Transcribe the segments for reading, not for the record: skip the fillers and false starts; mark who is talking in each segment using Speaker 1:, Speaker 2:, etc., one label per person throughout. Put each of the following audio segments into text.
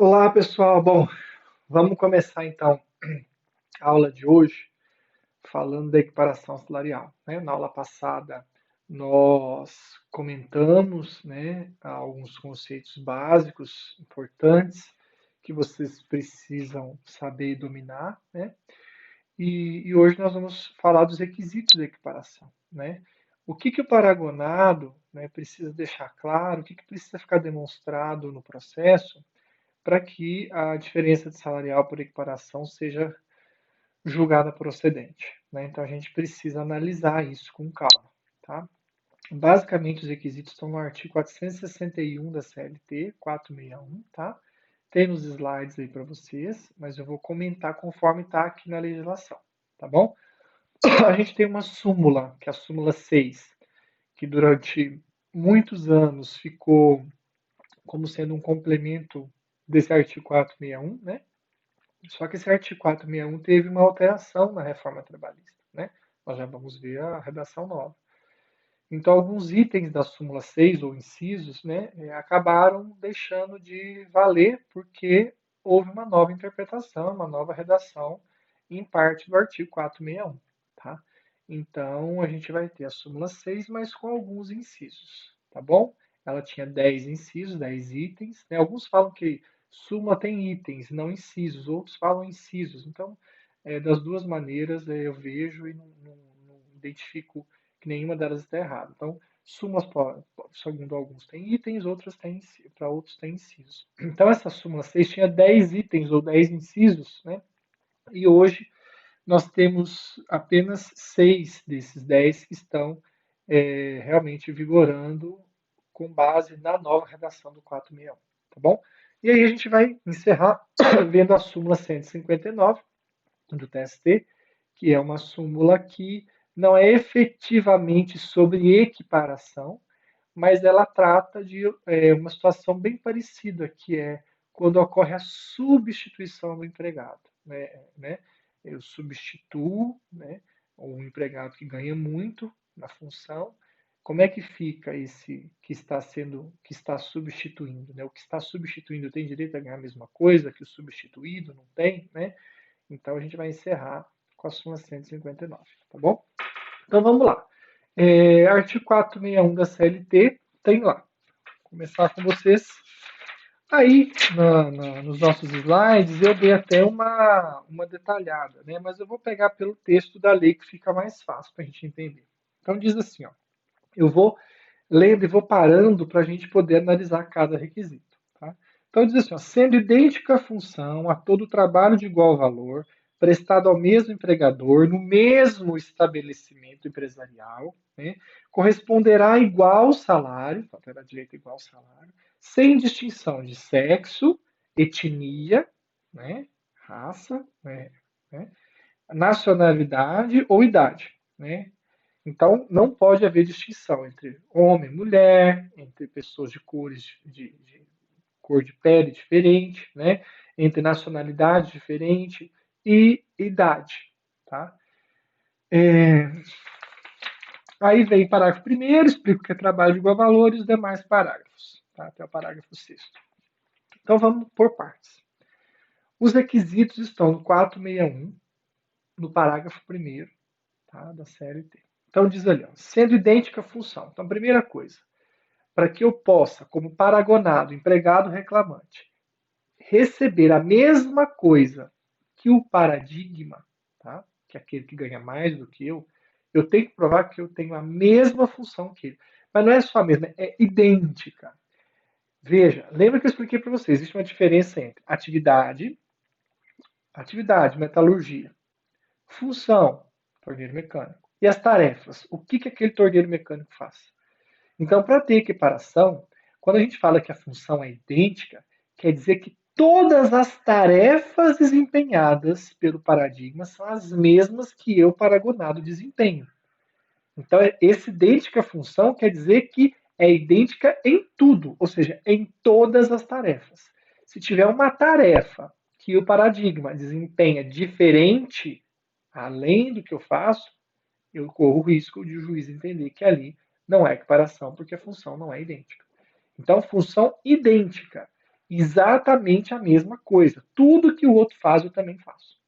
Speaker 1: Olá, pessoal. Bom, vamos começar então a aula de hoje falando da equiparação salarial, né? Na aula passada, nós comentamos, né, alguns conceitos básicos importantes que vocês precisam saber e dominar, né? E hoje nós vamos falar dos requisitos da equiparação, né? O que o paragonado, né, precisa deixar claro, o que precisa ficar demonstrado no processo para que a diferença de salarial por equiparação seja julgada procedente, né? Então a gente precisa analisar isso com calma, tá? Basicamente os requisitos estão no artigo 461 da CLT 461, tá? Tem nos slides aí para vocês, mas eu vou comentar conforme está aqui na legislação, tá bom? A gente tem uma súmula, que é a súmula 6, que durante muitos anos ficou como sendo um complemento desse artigo 461, né? Só que esse artigo 461 teve uma alteração na reforma trabalhista, né? Nós já vamos ver a redação nova. Então, alguns itens da súmula 6 ou incisos, né, acabaram deixando de valer porque houve uma nova interpretação, uma nova redação em parte do artigo 461, tá? Então, a gente vai ter a súmula 6, mas com alguns incisos, tá bom? Ela tinha 10 incisos, 10 itens, né? Alguns falam que súmula tem itens, não incisos, outros falam incisos. Então, das duas maneiras, eu vejo e não identifico que nenhuma delas está errada. Então, súmulas, segundo alguns, têm itens, outras têm, para outros têm incisos. Então, essa súmula 6 tinha 10 itens ou 10 incisos, né? E hoje nós temos apenas 6 desses 10 que estão realmente vigorando com base na nova redação do 461, tá bom? E aí a gente vai encerrar vendo a súmula 159 do TST, que é uma súmula que não é efetivamente sobre equiparação, mas ela trata de uma situação bem parecida, que é quando ocorre a substituição do empregado. Né? Eu substituo, né, um empregado que ganha muito na função. Como é que fica esse que está substituindo? Né? O que está substituindo tem direito a ganhar a mesma coisa que o substituído não tem, né? Então a gente vai encerrar com a súmula 159, tá bom? Então vamos lá. Artigo 461 da CLT tem lá. Vou começar com vocês. Aí, nos nossos slides, eu dei até uma detalhada, né? Mas eu vou pegar pelo texto da lei que fica mais fácil para a gente entender. Então diz assim, ó, eu vou lendo e vou parando para a gente poder analisar cada requisito. Tá? Então diz assim, ó, sendo idêntica a função a todo trabalho de igual valor, prestado ao mesmo empregador, no mesmo estabelecimento empresarial, né, corresponderá a igual salário, terá direito a igual salário, sem distinção de sexo, etnia, né, raça, né, nacionalidade ou idade. Né? Então, não pode haver distinção entre homem e mulher, entre pessoas de cores de cor de pele diferente, né? Entre nacionalidade diferente e idade. Tá? Aí vem o parágrafo primeiro, explica o que é trabalho de igual valor e os demais parágrafos, tá? Até o parágrafo sexto. Então vamos por partes. Os requisitos estão no 461, no parágrafo primeiro, tá? Da CLT. Então diz ali, ó, sendo idêntica a função. Então, primeira coisa, para que eu possa, como paragonado, empregado reclamante, receber a mesma coisa que o paradigma, tá? Que é aquele que ganha mais do que eu tenho que provar que eu tenho a mesma função que ele. Mas não é só a mesma, é idêntica. Veja, lembra que eu expliquei para vocês, existe uma diferença entre atividade, metalurgia, função, torneiro mecânico, e as tarefas, o que aquele torneiro mecânico faz. Então, para ter equiparação, quando a gente fala que a função é idêntica, quer dizer que todas as tarefas desempenhadas pelo paradigma são as mesmas que eu, paragonado, desempenho. Então, esse idêntica função quer dizer que é idêntica em tudo, ou seja, em todas as tarefas. Se tiver uma tarefa que o paradigma desempenha diferente, além do que eu faço, eu corro o risco de o juiz entender que ali não é equiparação, porque a função não é idêntica. Então, função idêntica. exatamente a mesma coisa. Tudo que o outro faz, eu também faço.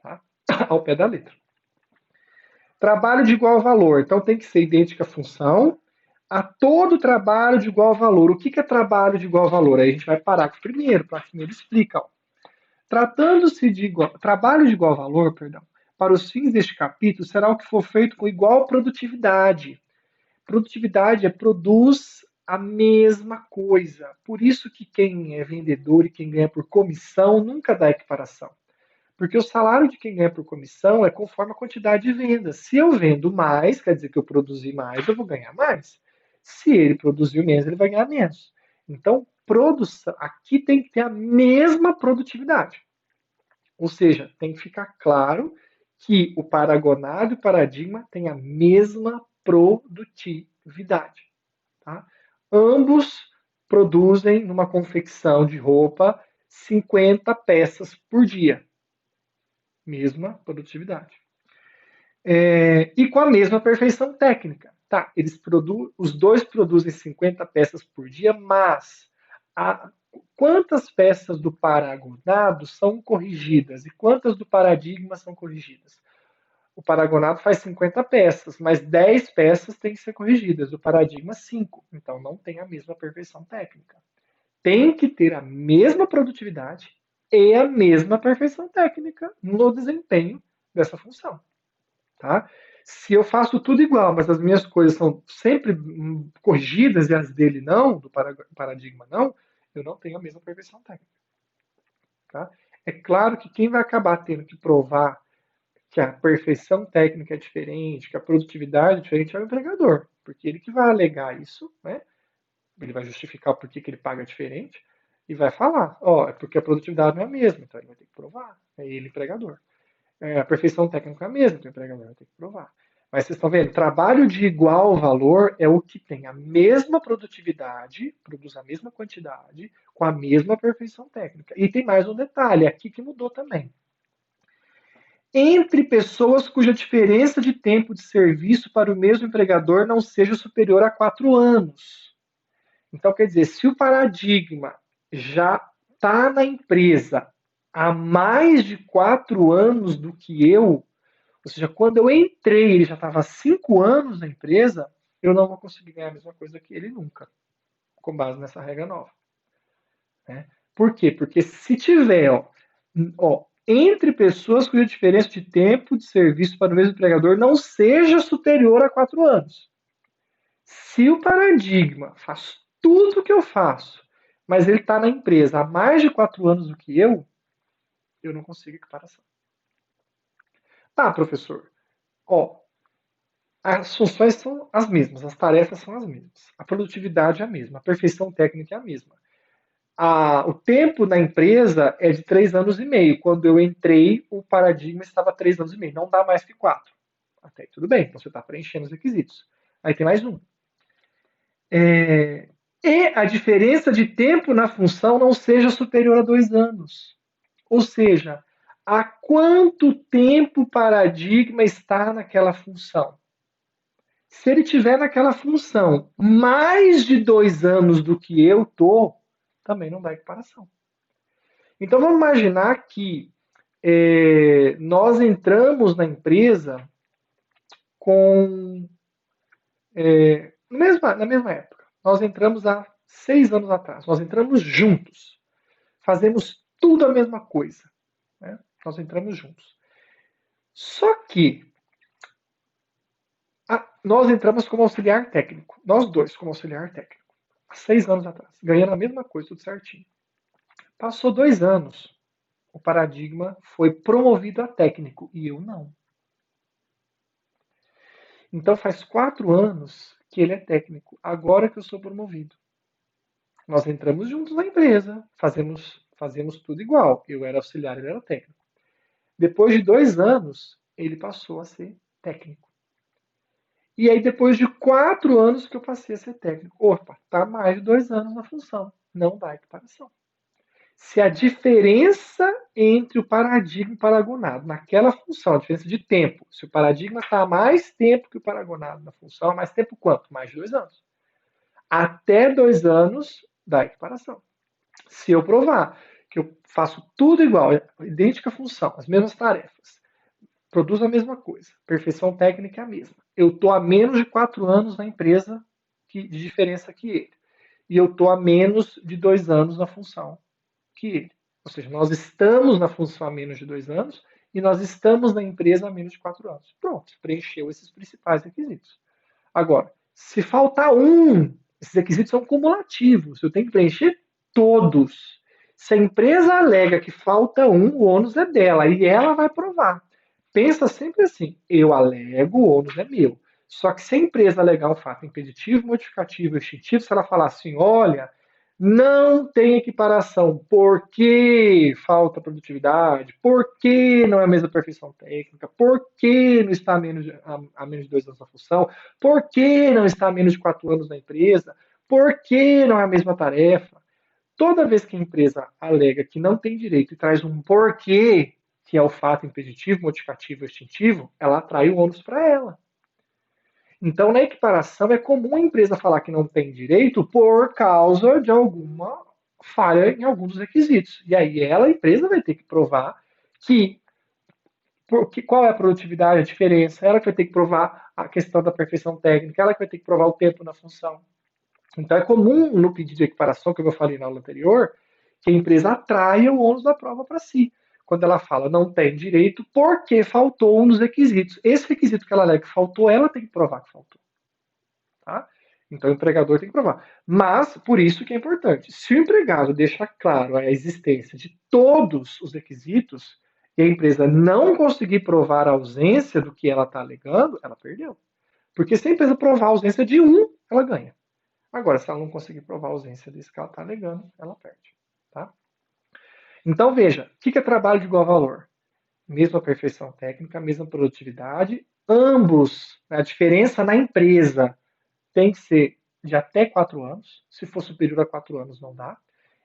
Speaker 1: Tá? Ao pé da letra. Trabalho de igual valor. Então tem que ser idêntica a função a todo trabalho de igual valor. O que é trabalho de igual valor? Aí a gente vai parar com o primeiro, para que ele explica. Ó. Tratando-se de trabalho de igual valor, perdão, para os fins deste capítulo, será o que for feito com igual produtividade. Produtividade é produz a mesma coisa. Por isso que quem é vendedor e quem ganha por comissão nunca dá equiparação. Porque o salário de quem ganha por comissão é conforme a quantidade de vendas. Se eu vendo mais, quer dizer que eu produzi mais, eu vou ganhar mais. Se ele produziu menos, ele vai ganhar menos. Então, produção, aqui tem que ter a mesma produtividade. Ou seja, tem que ficar claro que o paragonado e o paradigma têm a mesma produtividade. Tá? Ambos produzem numa confecção de roupa 50 peças por dia. Mesma produtividade. E com a mesma perfeição técnica. Tá, os dois produzem 50 peças por dia, mas quantas peças do paragonado são corrigidas e quantas do paradigma são corrigidas? O paragonado faz 50 peças, mas 10 peças têm que ser corrigidas, o paradigma 5. Então não tem a mesma perfeição técnica. Tem que ter a mesma produtividade e a mesma perfeição técnica no desempenho dessa função. Tá? Se eu faço tudo igual, mas as minhas coisas são sempre corrigidas e as dele não, do paradigma não, eu não tenho a mesma perfeição técnica. Tá? É claro que quem vai acabar tendo que provar que a perfeição técnica é diferente, que a produtividade é diferente, é o empregador, porque ele que vai alegar isso, né? Ele vai justificar por que ele paga diferente e vai falar, ó, é porque a produtividade não é a mesma, então ele vai ter que provar, é ele empregador. A perfeição técnica é a mesma, então o empregador vai ter que provar. Mas vocês estão vendo, trabalho de igual valor é o que tem a mesma produtividade, produz a mesma quantidade, com a mesma perfeição técnica. E tem mais um detalhe aqui que mudou também. Entre pessoas cuja diferença de tempo de serviço para o mesmo empregador não seja superior a 4 anos. Então, quer dizer, se o paradigma já está na empresa há mais de 4 anos do que eu, ou seja, quando eu entrei, ele já estava há 5 anos na empresa, eu não vou conseguir ganhar a mesma coisa que ele nunca, com base nessa regra nova. Né? Por quê? Porque se tiver, entre pessoas cuja diferença de tempo de serviço para o mesmo empregador não seja superior a 4 anos. Se o paradigma faz tudo o que eu faço, mas ele está na empresa há mais de 4 anos do que eu não consigo equiparação. Tá, professor. As funções são as mesmas, as tarefas são as mesmas, a produtividade é a mesma, a perfeição técnica é a mesma. O tempo na empresa é de 3 anos e meio. Quando eu entrei, o paradigma estava 3 anos e meio. Não dá mais que 4. Até aí tudo bem, então você está preenchendo os requisitos. Aí tem mais um. E a diferença de tempo na função não seja superior a 2 anos. Ou seja, há quanto tempo o paradigma está naquela função? Se ele tiver naquela função mais de 2 anos do que eu estou, também não dá equiparação. Então vamos imaginar que nós entramos na empresa com na mesma época. Nós entramos há 6 anos atrás. Nós entramos juntos. Fazemos tudo a mesma coisa. Né? Nós entramos juntos. Só que nós entramos como auxiliar técnico. Nós dois como auxiliar técnico. Há 6 anos atrás. Ganhando a mesma coisa, tudo certinho. Passou 2 anos. O paradigma foi promovido a técnico e eu não. Então faz 4 anos que ele é técnico, agora que eu sou promovido. Nós entramos juntos na empresa, fazemos tudo igual. Eu era auxiliar, ele era técnico. Depois de 2 anos, ele passou a ser técnico. E aí, depois de 4 anos que eu passei a ser técnico, opa, tá mais de 2 anos na função. Não dá equiparação. Se a diferença entre o paradigma e o paragonado naquela função, a diferença de tempo, se o paradigma está há mais tempo que o paragonado na função, mais tempo quanto? Mais de 2 anos. Até 2 anos dá equiparação. Se eu provar que eu faço tudo igual, idêntica função, as mesmas tarefas, produzo a mesma coisa, perfeição técnica é a mesma. Eu estou há menos de 4 anos na empresa de diferença que ele. E eu estou há menos de 2 anos na função que ele. Ou seja, nós estamos na função há menos de 2 anos e nós estamos na empresa há menos de 4 anos. Pronto, preencheu esses principais requisitos. Agora, se faltar um, esses requisitos são cumulativos, eu tenho que preencher todos. Se a empresa alega que falta um, o ônus é dela e ela vai provar. Pensa sempre assim: eu alego, o ônus é meu. Só que se a empresa alegar um fato impeditivo, modificativo, extintivo, se ela falar assim: olha, não tem equiparação porque falta produtividade, porque não é a mesma perfeição técnica, porque não está a menos de 2 anos na função, porque não está a menos de 4 anos na empresa, porque não é a mesma tarefa. Toda vez que a empresa alega que não tem direito e traz um porquê, que é o fato impeditivo, modificativo, extintivo, ela atrai o ônus para ela. Então, na equiparação, é comum a empresa falar que não tem direito por causa de alguma falha em algum dos requisitos. E aí ela, a empresa, vai ter que provar que, qual é a produtividade, a diferença, ela que vai ter que provar a questão da perfeição técnica, ela que vai ter que provar o tempo na função. Então, é comum no pedido de equiparação, que eu falei na aula anterior, que a empresa atraia o ônus da prova para si. Quando ela fala não tem direito, porque faltou um dos requisitos. Esse requisito que ela alega que faltou, ela tem que provar que faltou. Tá? Então o empregador tem que provar. Mas, por isso que é importante, se o empregado deixar claro a existência de todos os requisitos e a empresa não conseguir provar a ausência do que ela está alegando, ela perdeu. Porque se a empresa provar a ausência de um, ela ganha. Agora, se ela não conseguir provar a ausência desse que ela está alegando, ela perde. Tá? Então, veja, o que é trabalho de igual valor? Mesma perfeição técnica, mesma produtividade, ambos, a diferença na empresa tem que ser de até 4 anos. Se for superior a 4 anos, não dá.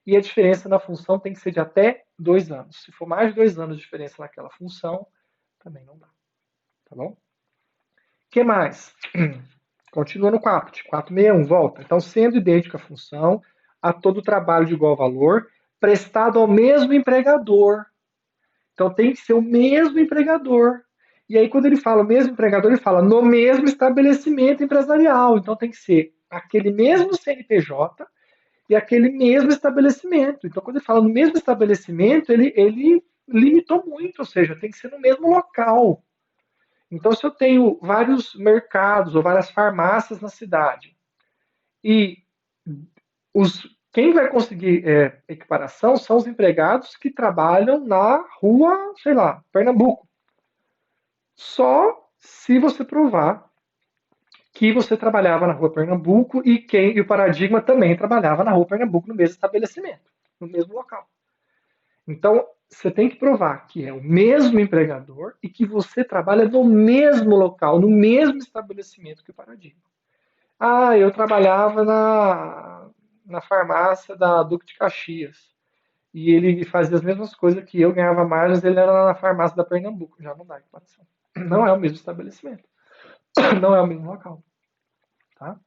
Speaker 1: E a diferença na função tem que ser de até 2 anos. Se for mais de 2 anos de diferença naquela função, também não dá. Tá bom? O que mais? Continua no caput. 461, volta. Então, sendo idêntica a função, a todo trabalho de igual valor, prestado ao mesmo empregador. Então, tem que ser o mesmo empregador. E aí, quando ele fala o mesmo empregador, ele fala no mesmo estabelecimento empresarial. Então, tem que ser aquele mesmo CNPJ e aquele mesmo estabelecimento. Então, quando ele fala no mesmo estabelecimento, ele limitou muito, ou seja, tem que ser no mesmo local. Então, se eu tenho vários mercados ou várias farmácias na cidade e quem vai conseguir equiparação são os empregados que trabalham na rua, sei lá, Pernambuco. Só se você provar que você trabalhava na rua Pernambuco e o Paradigma também trabalhava na rua Pernambuco no mesmo estabelecimento, no mesmo local. Então, você tem que provar que é o mesmo empregador e que você trabalha no mesmo local, no mesmo estabelecimento que o Paradigma. Ah, eu trabalhava na farmácia da Duque de Caxias. E ele fazia as mesmas coisas que eu, ganhava mais, mas ele era na farmácia da Pernambuco. Já não dá equiparação. Não é o mesmo estabelecimento. Não é o mesmo local. Tá?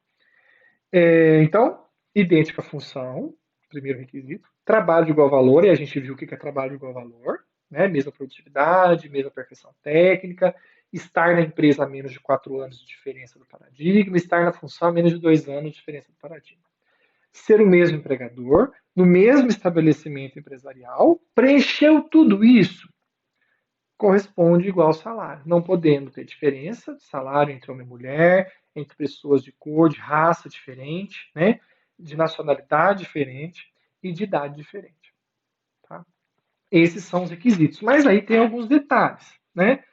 Speaker 1: Então, idêntica função, primeiro requisito. Trabalho de igual valor, e a gente viu o que é trabalho de igual valor. Né? Mesma produtividade, mesma perfeição técnica, estar na empresa a menos de 4 anos de diferença do paradigma, estar na função a menos de 2 anos de diferença do paradigma. Ser o mesmo empregador, no mesmo estabelecimento empresarial, preencheu tudo isso, corresponde igual salário, não podendo ter diferença de salário entre homem e mulher, entre pessoas de cor, de raça diferente, né? De nacionalidade diferente e de idade diferente. Tá? Esses são os requisitos. Mas aí tem alguns detalhes. Né?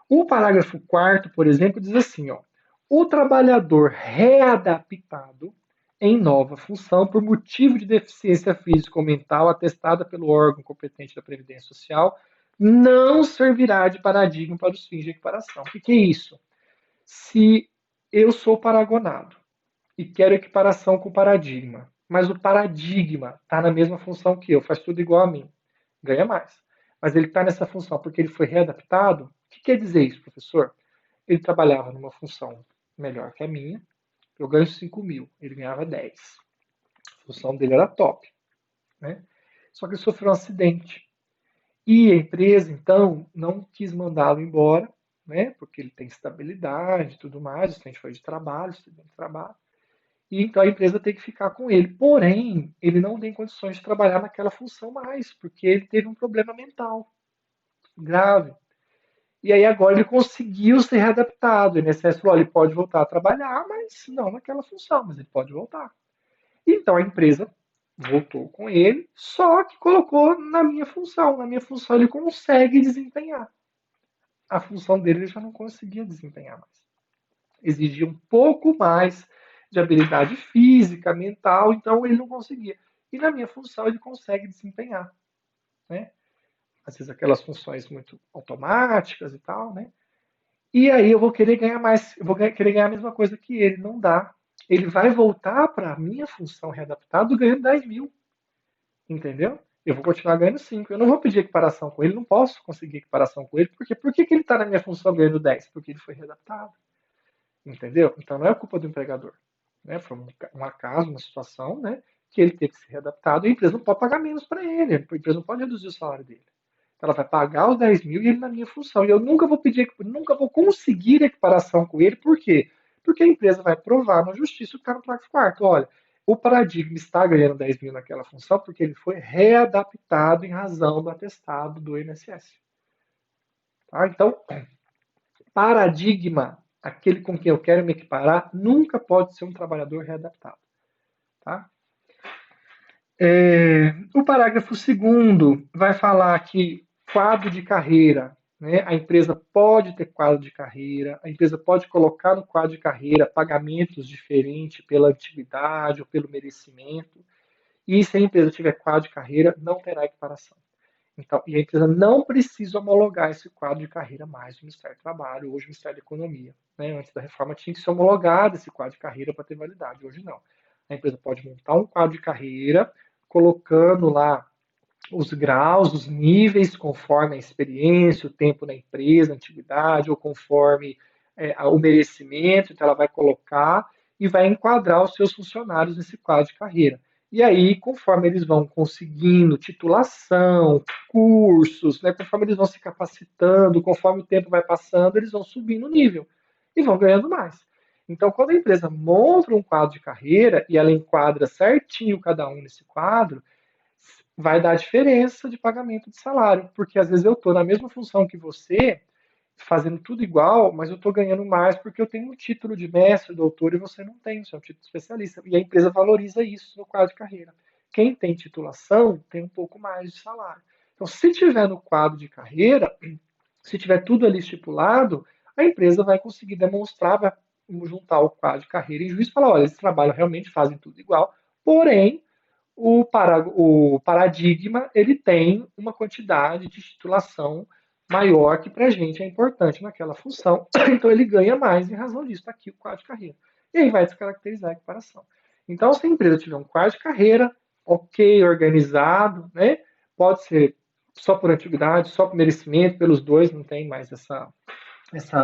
Speaker 1: O parágrafo 4º, por exemplo, diz assim: ó, o trabalhador readaptado em nova função por motivo de deficiência física ou mental atestada pelo órgão competente da Previdência Social não servirá de paradigma para os fins de equiparação. O que é isso? Se eu sou paragonado e quero equiparação com o paradigma, mas o paradigma está na mesma função que eu, faz tudo igual a mim, ganha mais. Mas ele está nessa função porque ele foi readaptado. O que quer dizer isso, professor? Ele trabalhava numa função melhor que a minha, eu ganho 5 mil, ele ganhava 10. A função dele era top. Né? só que ele sofreu um acidente. E a empresa, então, não quis mandá-lo embora, né, porque ele tem estabilidade e tudo mais, o acidente foi de trabalho, acidente de trabalho. E então a empresa tem que ficar com ele. Porém, ele não tem condições de trabalhar naquela função mais, porque ele teve um problema mental grave. E aí agora ele conseguiu ser readaptado. O INSS falou, ele pode voltar a trabalhar, mas não naquela função, mas ele pode voltar. Então a empresa voltou com ele, só que colocou na minha função. Na minha função ele consegue desempenhar. A função dele ele já não conseguia desempenhar mais. Exigia um pouco mais de habilidade física, mental, então ele não conseguia. E na minha função ele consegue desempenhar, né? Às vezes aquelas funções muito automáticas e tal, né? E aí eu vou querer ganhar mais, eu vou querer ganhar a mesma coisa que ele, não dá. Ele vai voltar para a minha função readaptado ganhando 10 mil, entendeu? Eu vou continuar ganhando 5. Eu não vou pedir equiparação com ele, não posso conseguir equiparação com ele, porque por que ele está na minha função ganhando 10? Porque ele foi readaptado, entendeu? Então não é culpa do empregador. Né? Foi um acaso, uma situação, né? Que ele teve que ser readaptado e a empresa não pode pagar menos para ele, a empresa não pode reduzir o salário dele. Então ela vai pagar os 10 mil e ele na minha função. E eu nunca vou pedir, nunca vou conseguir equiparação com ele, por quê? Porque a empresa vai provar na justiça o cara no prazo quarto. Olha, o paradigma está ganhando 10 mil naquela função porque ele foi readaptado em razão do atestado do INSS. Tá? Então, paradigma, aquele com quem eu quero me equiparar, nunca pode ser um trabalhador readaptado. Tá? O parágrafo segundo vai falar que quadro de carreira, né? A empresa pode ter quadro de carreira, a empresa pode colocar no quadro de carreira pagamentos diferentes pela atividade ou pelo merecimento, e se a empresa tiver quadro de carreira, não terá equiparação. Então, e a empresa não precisa homologar esse quadro de carreira mais do Ministério do Trabalho, hoje o Ministério da Economia. Né? Antes da reforma tinha que ser homologado esse quadro de carreira para ter validade, hoje não. A empresa pode montar um quadro de carreira, colocando lá os graus, os níveis, conforme a experiência, o tempo na empresa, a atividade, ou conforme o merecimento, então ela vai colocar e vai enquadrar os seus funcionários nesse quadro de carreira. E aí, conforme eles vão conseguindo titulação, cursos, né, conforme eles vão se capacitando, conforme o tempo vai passando, eles vão subindo o nível e vão ganhando mais. Então, quando a empresa monta um quadro de carreira e ela enquadra certinho cada um nesse quadro, vai dar diferença de pagamento de salário, porque às vezes eu estou na mesma função que você, fazendo tudo igual, mas eu estou ganhando mais porque eu tenho um título de mestre, doutor, e você não tem, você é um título de especialista. E a empresa valoriza isso no quadro de carreira. Quem tem titulação tem um pouco mais de salário. Então, se tiver no quadro de carreira, se tiver tudo ali estipulado, a empresa vai conseguir demonstrar, vai juntar o quadro de carreira e juiz e falar, olha, eles trabalham realmente, fazem tudo igual, porém, o paradigma ele tem uma quantidade de titulação maior que para a gente é importante naquela função, então ele ganha mais em razão disso. Está aqui o quadro de carreira. E aí vai descaracterizar a equiparação. Então, se a empresa tiver um quadro de carreira, ok, organizado, né? Pode ser só por antiguidade, só por merecimento, pelos dois, não tem mais essa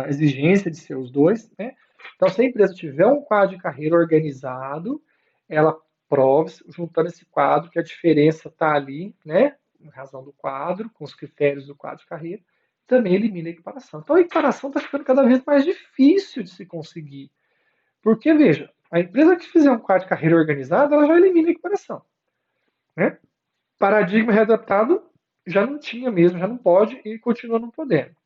Speaker 1: exigência de ser os dois, né? Então, se a empresa tiver um quadro de carreira organizado, ela prova, juntando esse quadro, que a diferença está ali, né? Em razão do quadro, com os critérios do quadro de carreira, também elimina a equiparação. Então, a equiparação está ficando cada vez mais difícil de se conseguir. Porque, veja, a empresa que fizer um quadro de carreira organizado, ela já elimina a equiparação. Né? Paradigma readaptado já não tinha mesmo, já não pode e continua não podendo.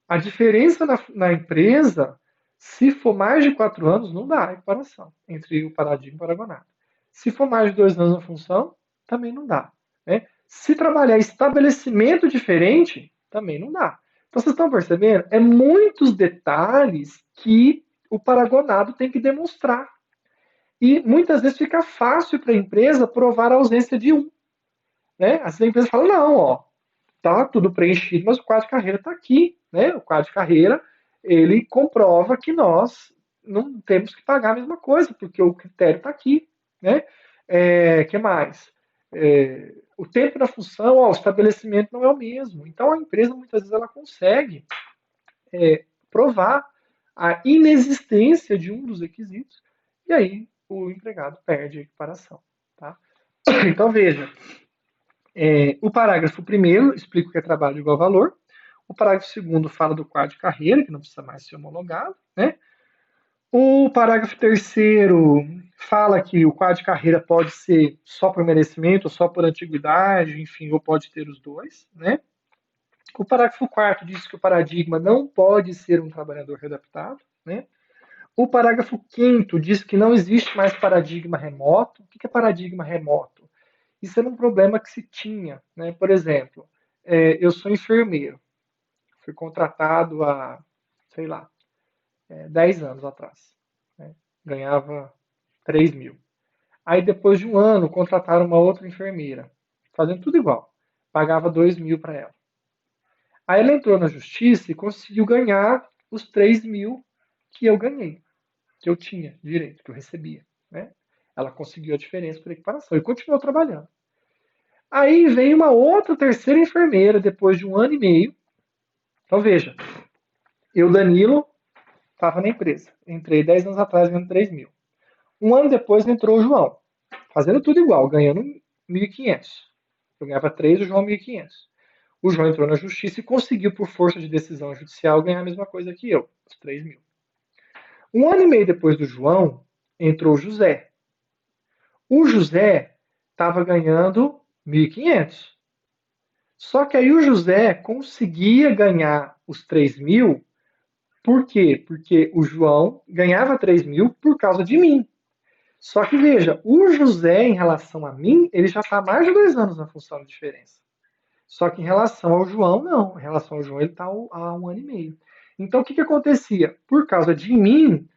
Speaker 1: A diferença na empresa, se for mais de 4 anos, não dá equiparação entre o paradigma e o paragonado. Se for mais de 2 anos na função, também não dá. Né? Se trabalhar estabelecimento diferente, também não dá. Então vocês estão percebendo? É muitos detalhes que o paragonado tem que demonstrar. E muitas vezes fica fácil para a empresa provar a ausência de um. Né? Às vezes a empresa fala, não, ó, tá tudo preenchido, mas o quadro de carreira está aqui, né? O quadro de carreira, ele comprova que nós não temos que pagar a mesma coisa, porque o critério está aqui, né? Que mais? O tempo da função, ó, o estabelecimento não é o mesmo. Então a empresa muitas vezes ela consegue provar a inexistência de um dos requisitos e aí o empregado perde a equiparação, tá? Então veja, O parágrafo primeiro explica o que é trabalho de igual valor. O parágrafo segundo fala do quadro de carreira, que não precisa mais ser homologado, né? O parágrafo terceiro fala que o quadro de carreira pode ser só por merecimento, ou só por antiguidade, enfim, ou pode ter os dois, né? O parágrafo quarto diz que o paradigma não pode ser um trabalhador readaptado, né? O parágrafo quinto diz que não existe mais paradigma remoto. O que é paradigma remoto? Isso era um problema que se tinha, né? Por exemplo, eu sou enfermeiro, fui contratado há, sei lá, 10 anos atrás, né? Ganhava 3 mil. Aí depois de um ano contrataram uma outra enfermeira, fazendo tudo igual, pagava 2 mil para ela. Aí ela entrou na justiça e conseguiu ganhar os 3 mil que eu ganhei, que eu tinha direito, que eu recebia, né? Ela conseguiu a diferença por equiparação e continuou trabalhando. Aí vem uma outra terceira enfermeira depois de um ano e meio. Então veja, eu, Danilo, estava na empresa. Entrei 10 anos atrás ganhando 3 mil. Um ano depois entrou o João, fazendo tudo igual, ganhando 1.500. Eu ganhava 3, o João 1.500. O João entrou na justiça e conseguiu, por força de decisão judicial, ganhar a mesma coisa que eu, os 3 mil. Um ano e meio depois do João, entrou o José. O José estava ganhando 1.500. Só que aí o José conseguia ganhar os 3 mil. Por quê? Porque o João ganhava 3 mil por causa de mim. Só que veja, o José, em relação a mim, ele já está há mais de 2 anos na função de diferença. Só que em relação ao João, não. Em relação ao João, ele está há um ano e meio. Então, o que acontecia? Por causa de mim,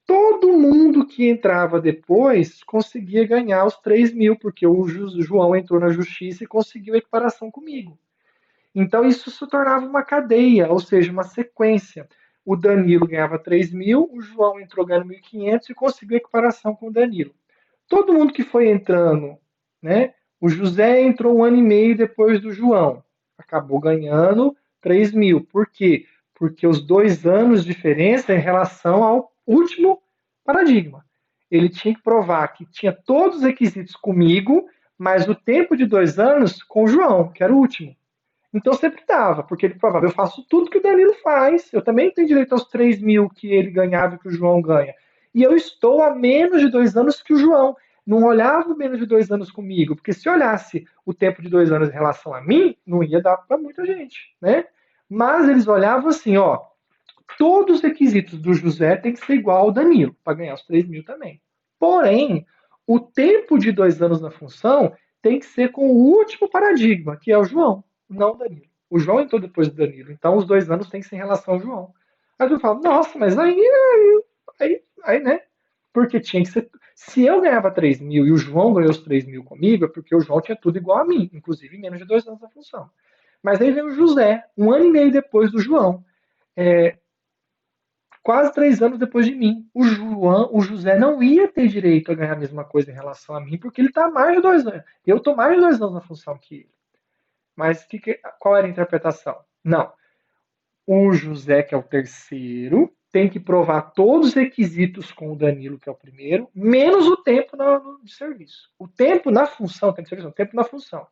Speaker 1: todo mundo que entrava depois conseguia ganhar os 3 mil, porque o João entrou na justiça e conseguiu a equiparação comigo. Então, isso se tornava uma cadeia, ou seja, uma sequência. O Danilo ganhava 3 mil, o João entrou ganhando 1.500 e conseguiu a equiparação com o Danilo. Todo mundo que foi entrando, né? O José entrou um ano e meio depois do João, acabou ganhando 3 mil. Por quê? Porque os 2 anos de diferença em relação ao último paradigma. Ele tinha que provar que tinha todos os requisitos comigo, mas o tempo de 2 anos com o João, que era o último. Então sempre dava, porque ele provava, eu faço tudo que o Danilo faz, eu também tenho direito aos 3 mil que ele ganhava e que o João ganha. E eu estou há menos de 2 anos que o João. Não olhava menos de 2 anos comigo, porque se olhasse o tempo de 2 anos em relação a mim, não ia dar para muita gente, né? Mas eles olhavam assim, ó, todos os requisitos do José tem que ser igual ao Danilo, para ganhar os 3 mil também. Porém, o tempo de 2 anos na função tem que ser com o último paradigma, que é o João, não o Danilo. O João entrou depois do Danilo, então os 2 anos tem que ser em relação ao João. Aí eu falo, nossa, mas aí, né? Porque tinha que ser. Se eu ganhava 3 mil e o João ganhou os 3 mil comigo, é porque o João tinha tudo igual a mim, inclusive menos de 2 anos na função. Mas aí vem o José, um ano e meio depois do João. É, quase 3 anos depois de mim. O José não ia ter direito a ganhar a mesma coisa em relação a mim, porque ele está mais de 2 anos. Eu estou mais de 2 anos na função que ele. Mas qual era a interpretação? Não. O José, que é o terceiro, tem que provar todos os requisitos com o Danilo, que é o primeiro, menos o tempo de serviço. O tempo na função, o tempo na função.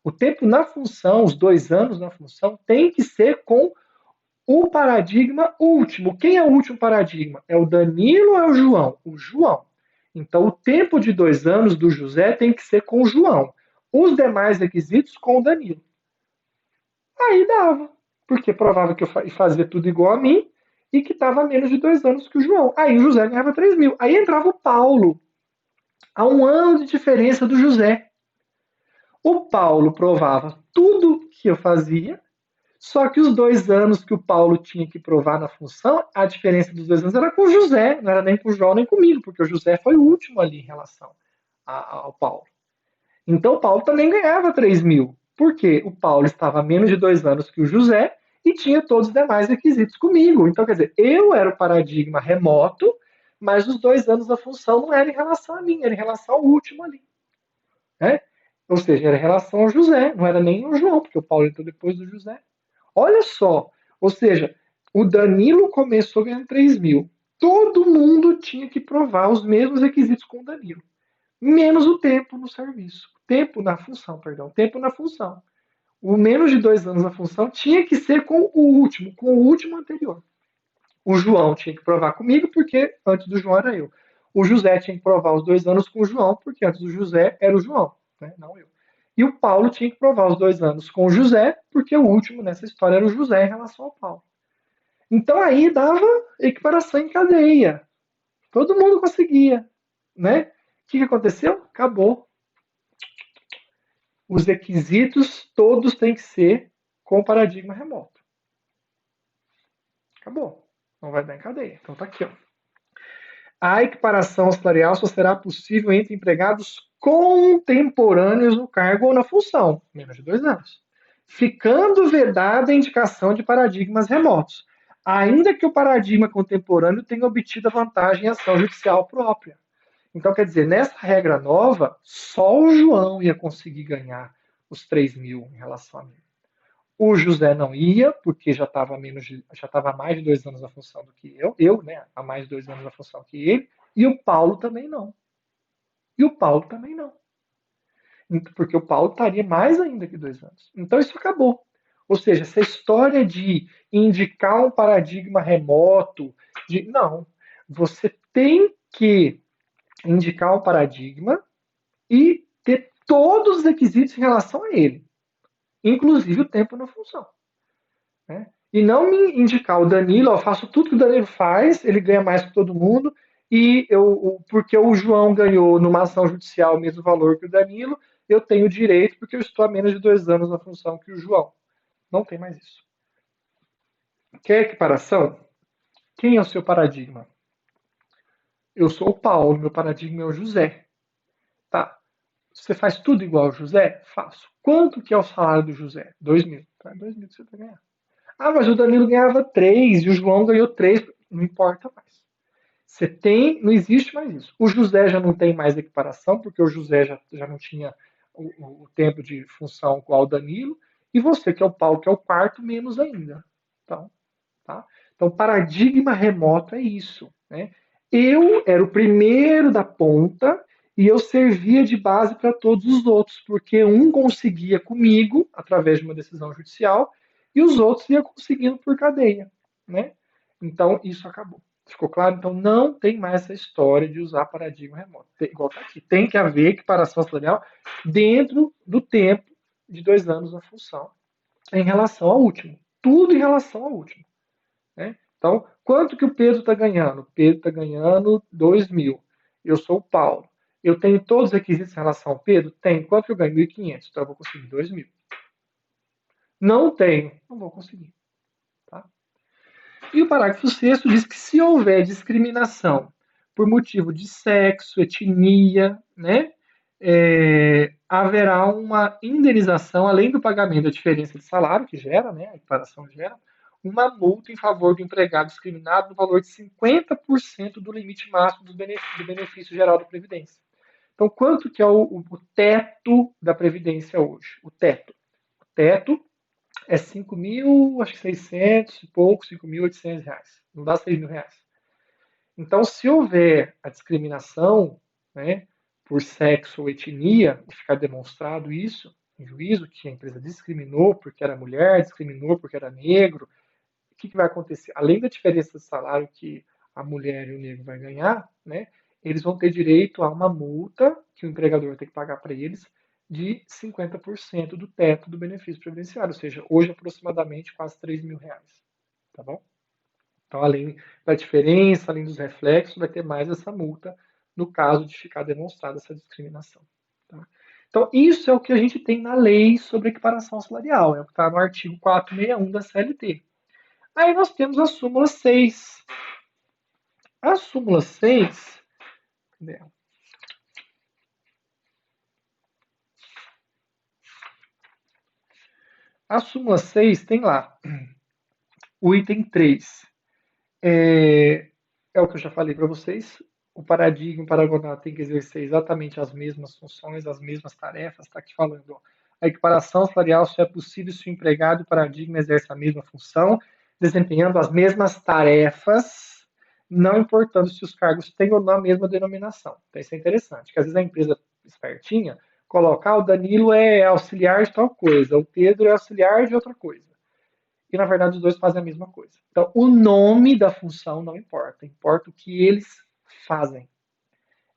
Speaker 1: O tempo na função, os 2 anos na função, tem que ser com o paradigma último. Quem é o último paradigma? É o Danilo ou é o João? O João. Então, o tempo de 2 anos do José tem que ser com o João. Os demais requisitos com o Danilo. Aí dava, porque provava que eu fazia tudo igual a mim e que estava a menos de 2 anos que o João. Aí o José ganhava 3 mil. Aí entrava o Paulo, a um ano de diferença do José. O Paulo provava tudo que eu fazia, só que os 2 anos que o Paulo tinha que provar na função, a diferença dos 2 anos era com o José, não era nem com o João nem comigo, porque o José foi o último ali em relação ao Paulo. Então o Paulo também ganhava 3 mil, porque o Paulo estava a menos de 2 anos que o José e tinha todos os demais requisitos comigo. Então, quer dizer, eu era o paradigma remoto, mas os 2 anos da função não era em relação a mim, era em relação ao último ali. Né? Ou seja, era em relação ao José, não era nem o João, porque o Paulo entrou depois do José. Olha só, ou seja, o Danilo começou ganhando 3 mil. Todo mundo tinha que provar os mesmos requisitos com o Danilo, menos o tempo no serviço. O tempo na função, perdão, tempo na função. O menos de 2 anos na função tinha que ser com o último anterior. O João tinha que provar comigo, porque antes do João era eu. O José tinha que provar os 2 anos com o João, porque antes do José era o João, né? Não eu. E o Paulo tinha que provar os 2 anos com o José, porque o último nessa história era o José em relação ao Paulo. Então aí dava equiparação em cadeia. Todo mundo conseguia, né? O que aconteceu? Acabou. Os requisitos todos têm que ser com paradigma remoto. Acabou. Não vai dar em cadeia. Então tá aqui, ó. A equiparação salarial só será possível entre empregados contemporâneos no cargo ou na função, menos de 2 anos, ficando vedada a indicação de paradigmas remotos, ainda que o paradigma contemporâneo tenha obtido a vantagem em ação judicial própria. Então, quer dizer, nessa regra nova, só o João ia conseguir ganhar os 3 mil em relação a mim. O José não ia, porque já estava mais de 2 anos na função do que eu, né, há mais de 2 anos na função que ele, e o Paulo também não. E o Paulo também não. Porque o Paulo estaria mais ainda que 2 anos. Então isso acabou. Ou seja, essa história de indicar um paradigma remoto, não. Você tem que indicar um paradigma e ter todos os requisitos em relação a ele, inclusive o tempo na função. Né? E não me indicar o Danilo, eu faço tudo que o Danilo faz, ele ganha mais que todo mundo, e porque o João ganhou numa ação judicial o mesmo valor que o Danilo, eu tenho direito porque eu estou há menos de 2 anos na função que o João. Não tem mais isso. Quer equiparação? Quem é o seu paradigma? Eu sou o Paulo, meu paradigma é o José. Tá. Você faz tudo igual ao José? Faço. Quanto que é o salário do José? 2 mil. Tá, 2 mil que você vai ganhar. Ah, mas o Danilo ganhava 3 e o João ganhou 3. Não importa mais. Você tem, não existe mais isso. O José já não tem mais equiparação, porque o José já não tinha o tempo de função igual ao Danilo, e você, que é o Paulo, que é o quarto, menos ainda. Então, tá? Então, paradigma remoto é isso. Né? Eu era o primeiro da ponta e eu servia de base para todos os outros, porque um conseguia comigo, através de uma decisão judicial, e os outros iam conseguindo por cadeia. Né? Então, isso acabou. Ficou claro? Então, não tem mais essa história de usar paradigma remoto. Igual está aqui. Tem que haver equiparação salarial dentro do tempo de 2 anos na função, em relação ao último. Tudo em relação ao último. Né? Então, quanto que o Pedro está ganhando? O Pedro está ganhando 2 mil. Eu sou o Paulo. Eu tenho todos os requisitos em relação ao Pedro? Tenho. Quanto que eu ganho? 1.500. Então, eu vou conseguir 2 mil. Não tenho. Não vou conseguir. Tá? E o parágrafo 6º diz que se houver discriminação por motivo de sexo, etnia, né, haverá uma indenização, além do pagamento da diferença de salário, que gera, né, a equiparação gera, uma multa em favor do empregado discriminado no valor de 50% do limite máximo do benefício geral da Previdência. Então, quanto que é o teto da Previdência hoje? O teto é 5.000, acho que 600 e pouco, 5.800 reais. Não dá 6 mil reais. Então, se houver a discriminação, né, por sexo ou etnia, e ficar demonstrado isso em juízo, que a empresa discriminou porque era mulher, discriminou porque era negro, o que vai acontecer? Além da diferença de salário que a mulher e o negro vai ganhar, né, eles vão ter direito a uma multa que o empregador vai ter que pagar para eles de 50% do teto do benefício previdenciário, ou seja, hoje aproximadamente quase 3 mil reais. Tá bom? Então, além da diferença, além dos reflexos, vai ter mais essa multa no caso de ficar demonstrada essa discriminação. Tá? Então, isso é o que a gente tem na lei sobre equiparação salarial, é o que está no artigo 461 da CLT. Aí nós temos a súmula 6. A súmula 6. Cadê? A súmula 6 tem lá o item 3. É o que eu já falei para vocês. O paradigma paragonal tem que exercer exatamente as mesmas funções, as mesmas tarefas. Está aqui falando. Ó, a equiparação salarial só é possível se o empregado e o paradigma exerce a mesma função, desempenhando as mesmas tarefas, não importando se os cargos têm ou não a mesma denominação. Então, isso é interessante, que às vezes a empresa espertinha colocar o Danilo é auxiliar de tal coisa, o Pedro é auxiliar de outra coisa. E na verdade os dois fazem a mesma coisa. Então, o nome da função não importa, importa o que eles fazem.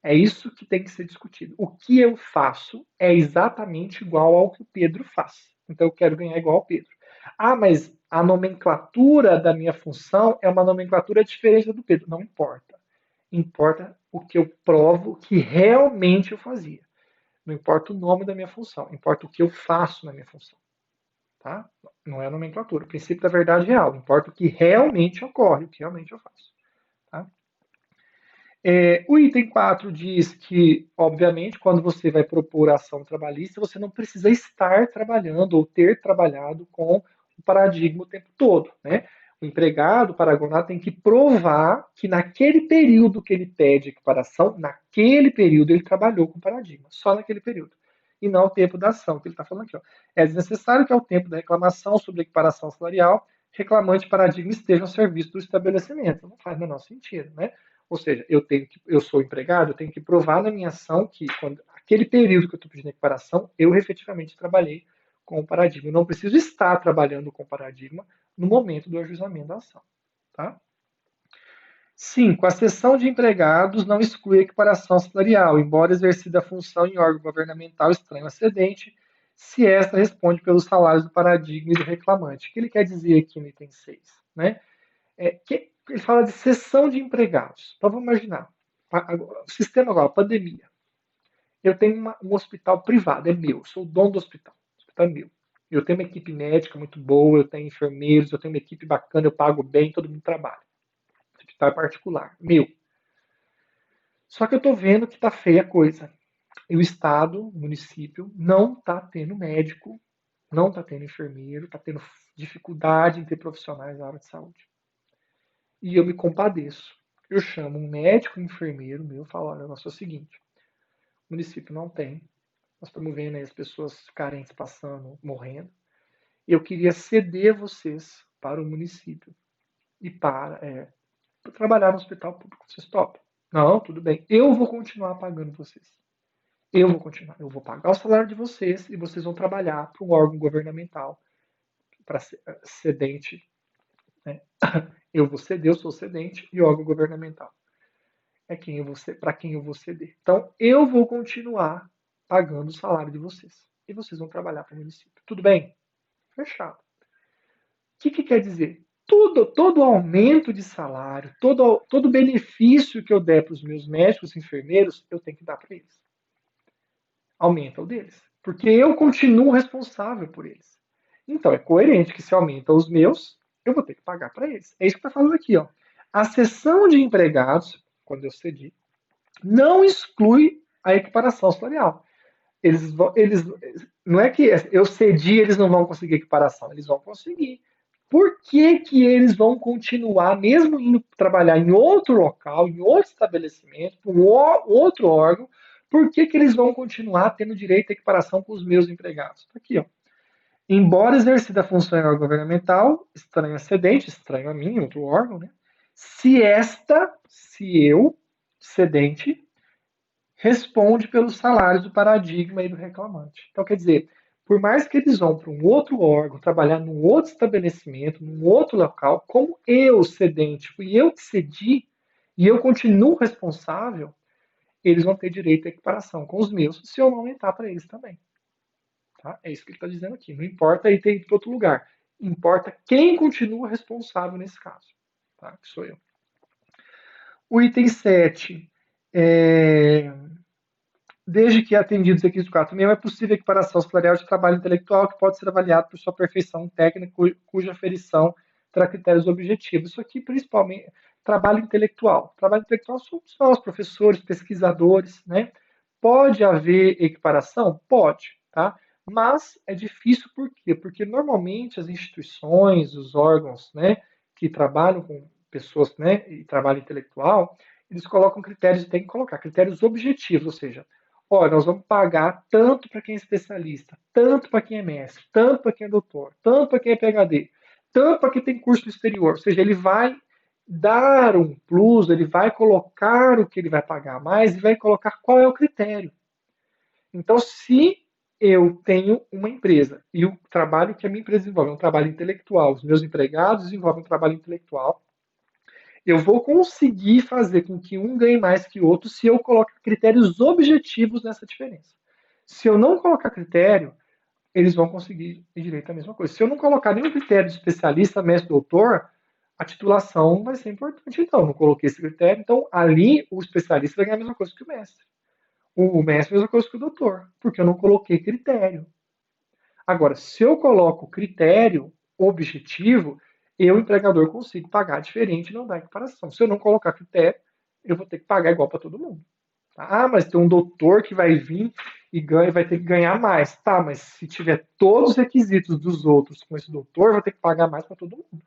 Speaker 1: É isso que tem que ser discutido. O que eu faço é exatamente igual ao que o Pedro faz. Então eu quero ganhar igual ao Pedro. Ah, mas a nomenclatura da minha função é uma nomenclatura diferente da do Pedro. Não importa. Importa o que eu provo que realmente eu fazia. Não importa o nome da minha função, importa o que eu faço na minha função. Tá? Não é a nomenclatura. O princípio da verdade real. Importa o que realmente ocorre, o que realmente eu faço. Tá? O item 4 diz que, obviamente, quando você vai propor a ação trabalhista, você não precisa estar trabalhando ou ter trabalhado com o paradigma o tempo todo. Né? O empregado, o paragonado, tem que provar que naquele período que ele pede equiparação, naquele período ele trabalhou com o paradigma, só naquele período. E não o tempo da ação, que ele está falando aqui. Ó. É desnecessário que ao tempo da reclamação sobre equiparação salarial, reclamante e paradigma estejam a serviço do estabelecimento. Não faz o menor sentido, né? Ou seja, eu sou empregado, eu tenho que provar na minha ação que aquele período que eu estou pedindo equiparação, eu efetivamente trabalhei com o paradigma. Eu não preciso estar trabalhando com o paradigma no momento do ajuizamento da ação. Tá? 5. A cessão de empregados não exclui a equiparação salarial, embora exercida a função em órgão governamental estranho excedente, se esta responde pelos salários do paradigma e do reclamante. O que ele quer dizer aqui no item 6? Né? Ele fala de cessão de empregados. Então vamos imaginar, o sistema agora, pandemia. Eu tenho um hospital privado, é meu, sou o dono do hospital, o hospital é meu. Eu tenho uma equipe médica muito boa, eu tenho enfermeiros, eu tenho uma equipe bacana, eu pago bem, todo mundo trabalha. O hospital é particular, meu. Só que eu estou vendo que está feia a coisa. E o Estado, o município, não está tendo médico, não está tendo enfermeiro, está tendo dificuldade em ter profissionais na área de saúde. E eu me compadeço. Eu chamo um médico, um enfermeiro meu, e falo, olha, o negócio é o seguinte, o município não tem, nós estamos vendo aí as pessoas carentes passando, morrendo, eu queria ceder vocês para o município e para trabalhar no hospital público, vocês topam? Não, tudo bem, eu vou continuar pagando vocês. Eu vou continuar, eu vou pagar o salário de vocês e vocês vão trabalhar para um órgão governamental, para cedente, né? Eu vou ceder, eu sou cedente e órgão governamental. Para quem eu vou ceder. Então, eu vou continuar pagando o salário de vocês. E vocês vão trabalhar para o município. Tudo bem? Fechado. O que quer dizer? Todo aumento de salário, todo benefício que eu der para os meus médicos e enfermeiros, eu tenho que dar para eles. Aumenta o deles. Porque eu continuo responsável por eles. Então, é coerente que se aumenta os meus, eu vou ter que pagar para eles. É isso que está falando aqui. Ó. A cessão de empregados, quando eu cedi, não exclui a equiparação salarial. Eles, não é que eu cedi, eles não vão conseguir equiparação, eles vão conseguir. Por que, que eles vão continuar, mesmo indo trabalhar em outro local, em outro estabelecimento, para um outro órgão, por que, que eles vão continuar tendo direito à equiparação com os meus empregados? Tá aqui, ó. Embora exercida a função em órgão governamental, estranho a cedente, estranho a mim, outro órgão, né? Se eu, cedente, responde pelos salários do paradigma e do reclamante. Então, quer dizer, por mais que eles vão para um outro órgão, trabalhar num outro estabelecimento, num outro local, como eu, cedente, fui eu que cedi e eu continuo responsável, eles vão ter direito à equiparação com os meus, se eu não aumentar para eles também. Tá? É isso que ele está dizendo aqui. Não importa aí ter ido para outro lugar. Importa quem continua responsável nesse caso. Tá? Que sou eu. O item 7. Desde que atendidos os requisitos 4 também é possível equiparação salarial de trabalho intelectual que pode ser avaliado por sua perfeição técnica, cuja aferição terá critérios objetivos. Isso aqui, principalmente, trabalho intelectual. Trabalho intelectual somos nós, professores, pesquisadores, né? Pode haver equiparação? Pode, tá? Mas é difícil por quê? Porque normalmente as instituições, os órgãos, né, que trabalham com pessoas, né, e trabalho intelectual, eles colocam critérios, tem que colocar critérios objetivos, ou seja, olha, nós vamos pagar tanto para quem é especialista, tanto para quem é mestre, tanto para quem é doutor, tanto para quem é PhD, tanto para quem tem curso no exterior. Ou seja, ele vai dar um plus, ele vai colocar o que ele vai pagar mais e vai colocar qual é o critério. Então, se eu tenho uma empresa e o trabalho que a minha empresa desenvolve é um trabalho intelectual, os meus empregados desenvolvem um trabalho intelectual, eu vou conseguir fazer com que um ganhe mais que o outro se eu colocar critérios objetivos nessa diferença. Se eu não colocar critério, eles vão conseguir direito à mesma coisa. Se eu não colocar nenhum critério de especialista, mestre, doutor, a titulação vai ser importante. Então, eu não coloquei esse critério, então ali o especialista vai ganhar a mesma coisa que o mestre. O mestre a mesma coisa que o doutor, porque eu não coloquei critério. Agora, se eu coloco critério objetivo, eu, empregador, consigo pagar diferente e não dar equiparação. Se eu não colocar critério, eu vou ter que pagar igual para todo mundo. Ah, mas tem um doutor que vai vir e ganha, vai ter que ganhar mais. Tá, mas se tiver todos os requisitos dos outros com esse doutor, eu vou ter que pagar mais para todo mundo.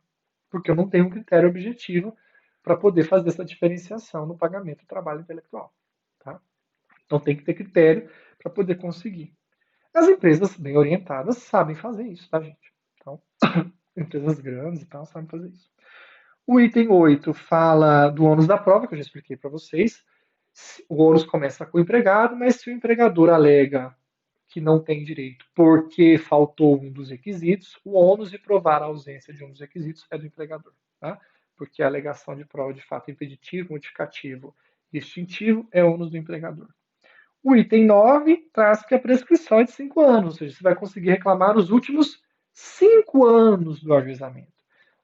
Speaker 1: Porque eu não tenho um critério objetivo para poder fazer essa diferenciação no pagamento do trabalho intelectual. Tá? Então tem que ter critério para poder conseguir. As empresas bem orientadas sabem fazer isso, tá, gente? Então, empresas grandes e tal sabem fazer isso. O item 8 fala do ônus da prova, que eu já expliquei para vocês. O ônus começa com o empregado, mas se o empregador alega que não tem direito porque faltou um dos requisitos, o ônus de provar a ausência de um dos requisitos é do empregador, tá? Porque a alegação de prova de fato impeditivo, modificativo e extintivo é ônus do empregador. O item 9 traz que a prescrição é de 5 anos, ou seja, você vai conseguir reclamar os últimos 5 anos do ajuizamento.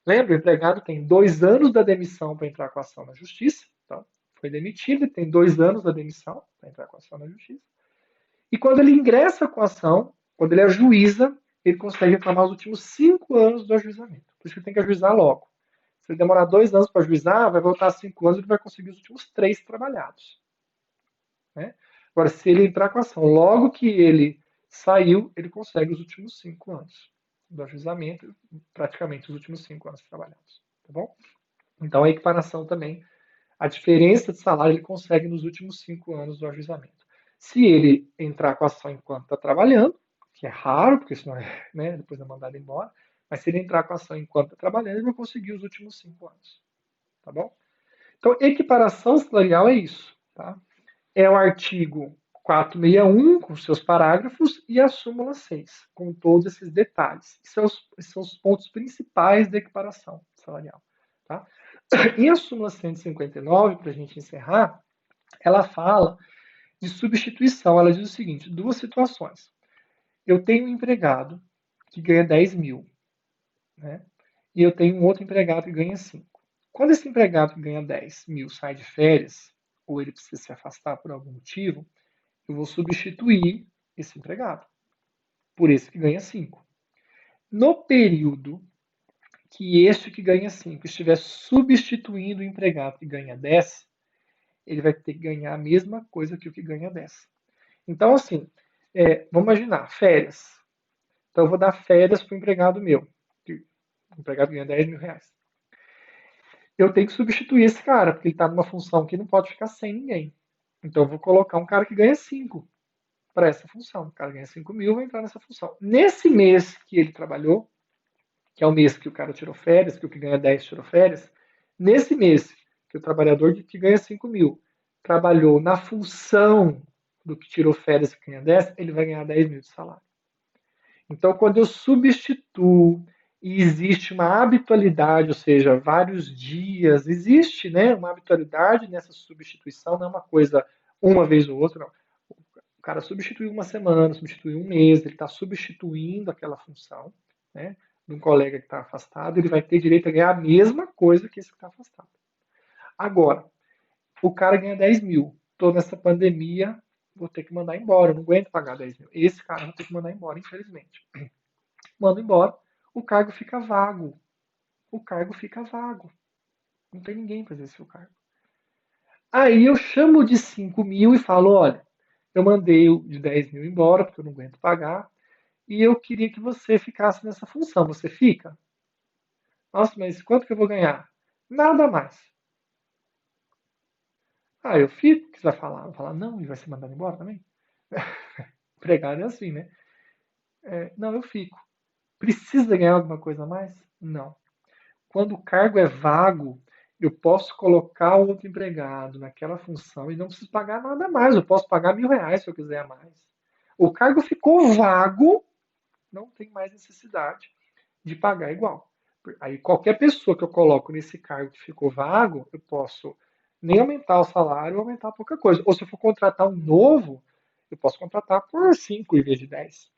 Speaker 1: Lembra, o empregado tem 2 anos da demissão para entrar com a ação na justiça. Então, foi demitido, ele tem 2 anos da demissão para entrar com a ação na justiça. E quando ele ingressa com a ação, quando ele ajuiza, ele consegue reclamar os últimos 5 anos do ajuizamento. Por isso que ele tem que ajuizar logo. Se ele demorar 2 anos para ajuizar, vai voltar 5 anos e ele vai conseguir os últimos 3 trabalhados. Né? Agora, se ele entrar com a ação logo que ele saiu, ele consegue os últimos 5 anos do ajuizamento, praticamente os últimos 5 anos trabalhados. Tá bom? Então, a equiparação também, a diferença de salário ele consegue nos últimos 5 anos do ajuizamento. Se ele entrar com a ação enquanto está trabalhando, que é raro, porque senão é, né, depois é mandado embora, mas se ele entrar com a ação enquanto está trabalhando, ele vai conseguir os últimos 5 anos. Tá bom? Então, equiparação salarial é isso. Tá? É o artigo 461, com seus parágrafos, e a súmula 6, com todos esses detalhes. Esses são os pontos principais da equiparação salarial. Tá? E a súmula 159, para a gente encerrar, ela fala de substituição. Ela diz o seguinte: duas situações. Eu tenho um empregado que ganha 10 mil, né? E eu tenho um outro empregado que ganha 5. Quando esse empregado que ganha 10 mil sai de férias, ou ele precisa se afastar por algum motivo, eu vou substituir esse empregado por esse que ganha 5. No período que este que ganha 5 estiver substituindo o empregado que ganha 10, ele vai ter que ganhar a mesma coisa que o que ganha 10. Então, assim, vamos imaginar, férias. Então, eu vou dar férias para o empregado meu. O empregado ganha 10 mil reais. Eu tenho que substituir esse cara, porque ele está numa função que não pode ficar sem ninguém. Então, eu vou colocar um cara que ganha 5 para essa função. O cara ganha 5 mil, vai entrar nessa função. Nesse mês que ele trabalhou, que é o mês que o cara tirou férias, que o que ganha 10 tirou férias, nesse mês que o trabalhador que ganha 5 mil trabalhou na função do que tirou férias que ganha 10, ele vai ganhar 10 mil de salário. Então, quando eu substituo e existe uma habitualidade, ou seja, vários dias, existe, né, uma habitualidade nessa substituição, não é uma coisa uma vez ou outra, não. O cara substituiu uma semana, substituiu um mês, ele está substituindo aquela função, né, de um colega que está afastado, ele vai ter direito a ganhar a mesma coisa que esse que está afastado. Agora, o cara ganha 10 mil, estou nessa pandemia, vou ter que mandar embora, eu não aguento pagar 10 mil. Esse cara eu vou ter que mandar embora, infelizmente. Mando embora, o cargo fica vago. O cargo fica vago. Não tem ninguém para exercer o cargo. Aí eu chamo de 5 mil e falo, olha, eu mandei o de 10 mil embora, porque eu não aguento pagar, e eu queria que você ficasse nessa função. Você fica? Nossa, mas quanto que eu vou ganhar? Nada mais. Ah, eu fico. O que você vai falar? Vai falar, não, e vai ser mandado embora também? Empregado é assim, né? Não, eu fico. Precisa ganhar alguma coisa a mais? Não. Quando o cargo é vago, eu posso colocar o outro empregado naquela função e não preciso pagar nada mais. Eu posso pagar R$ 1.000 se eu quiser a mais. O cargo ficou vago, não tem mais necessidade de pagar igual. Aí qualquer pessoa que eu coloco nesse cargo que ficou vago, eu posso nem aumentar o salário ou aumentar pouca coisa. Ou se eu for contratar um novo, eu posso contratar por 5 em vez de 10.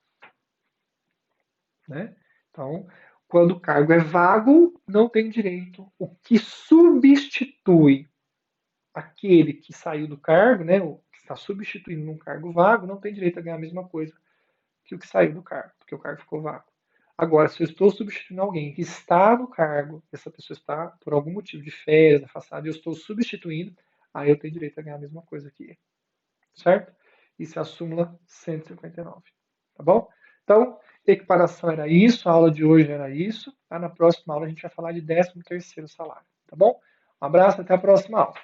Speaker 1: Né? Então, quando o cargo é vago, não tem direito. O que substitui aquele que saiu do cargo, né, o que está substituindo um cargo vago, não tem direito a ganhar a mesma coisa que o que saiu do cargo, porque o cargo ficou vago. Agora, se eu estou substituindo alguém que está no cargo, essa pessoa está, por algum motivo, de férias, afastada, e eu estou substituindo, aí eu tenho direito a ganhar a mesma coisa que ele. Certo? Isso é a súmula 159. Tá bom? Então, equiparação era isso, a aula de hoje era isso. Tá? Na próxima aula a gente vai falar de 13º salário. Tá bom? Um abraço, até a próxima aula.